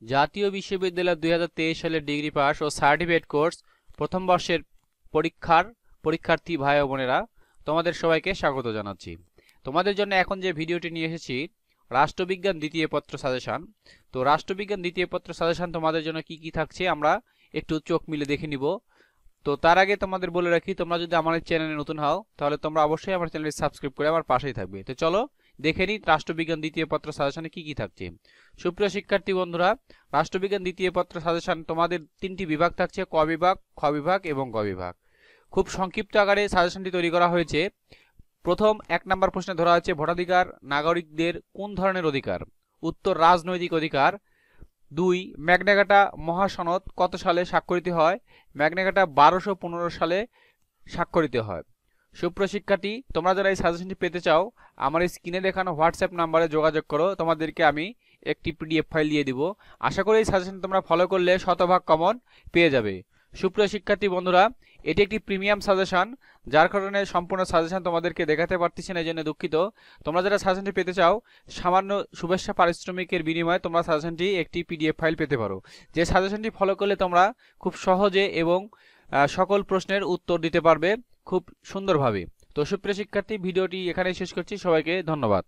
জাতীয় বিশ্ববিদ্যালয় 2023 সালের ডিগ্রি পাস ও সার্টিফিকেট কোর্স প্রথম বর্ষের পরীক্ষার্থী ভাই ও বোনেরা, তোমাদের সবাইকে স্বাগত জানাচ্ছি। তোমাদের জন্য এখন যে ভিডিওটি নিয়ে এসেছি, রাষ্ট্রবিজ্ঞান দ্বিতীয় পত্র সাজেশন। তো রাষ্ট্রবিজ্ঞান দ্বিতীয় পত্র সাজেশন তোমাদের জন্য কি কি থাকছে আমরা একটু চোখ মিলে দেখে নিব। তো তার আগে তোমাদের বলে রাখি, তোমরা যদি আমার চ্যানেলে নতুন হও তাহলে তোমরা অবশ্যই আমার চ্যানেলটি সাবস্ক্রাইব করে আমার পাশেই থাকবে। তো চলো দেখে নিই রাষ্ট্রবিজ্ঞান দ্বিতীয় পত্র সাজেশনে কি কি থাকছে। সুপ্রিয় শিক্ষার্থী বন্ধুরা, রাষ্ট্রবিজ্ঞান দ্বিতীয় পত্র সাজেশন তোমাদের তিনটি বিভাগ থাকছে: ক বিভাগ, খ বিভাগ এবং গ বিভাগ। খুব সংক্ষিপ্ত আকারে সাজেশনটি তৈরি করা হয়েছে। প্রথম 1 নম্বর প্রশ্নে ধরা আছে ভোটাধিকার নাগরিকদের কোন ধরনের অধিকার? উত্তর রাজনৈতিক অধিকার। 2, ম্যাগনা কার্টা মহাসনদ কত সালে স্বাক্ষরিত হয়? ম্যাগনা কার্টা 1215 সালে স্বাক্ষরিত হয়। সুপ্রিয় শিক্ষার্থী, তোমরা যারা এই সাজেশনটি পেতে চাও আমার স্ক্রিনে দেখানো হোয়াটসঅ্যাপ নাম্বারে যোগাযোগ করো, তোমাদেরকে আমি একটি পিডিএফ ফাইল দিয়ে দিব। আশা করি এই সাজেশন তোমরা ফলো করলে শতভাগ কমন পেয়ে যাবে। সুপ্রিয় শিক্ষার্থী বন্ধুরা, এটি একটি প্রিমিয়াম সাজেশন, যার কারণে সম্পূর্ণ সাজেশন তোমাদেরকে দেখাতে পারতেছি না, এই জন্য দুঃখিত। তোমরা যারা সাজেশনটি পেতে চাও সামান্য শুভেচ্ছা পারিশ্রমিকের বিনিময়ে তোমরা সাজেশনটি একটি পিডিএফ ফাইল পেতে পারো, যে সাজেশনটি ফলো করলে তোমরা খুব সহজে এবং সকল প্রশ্নের উত্তর দিতে পারবে খুব সুন্দরভাবে। তো সুপ্রিয় শিক্ষার্থী, ভিডিওটি এখানেই শেষ করছি। সবাইকে ধন্যবাদ।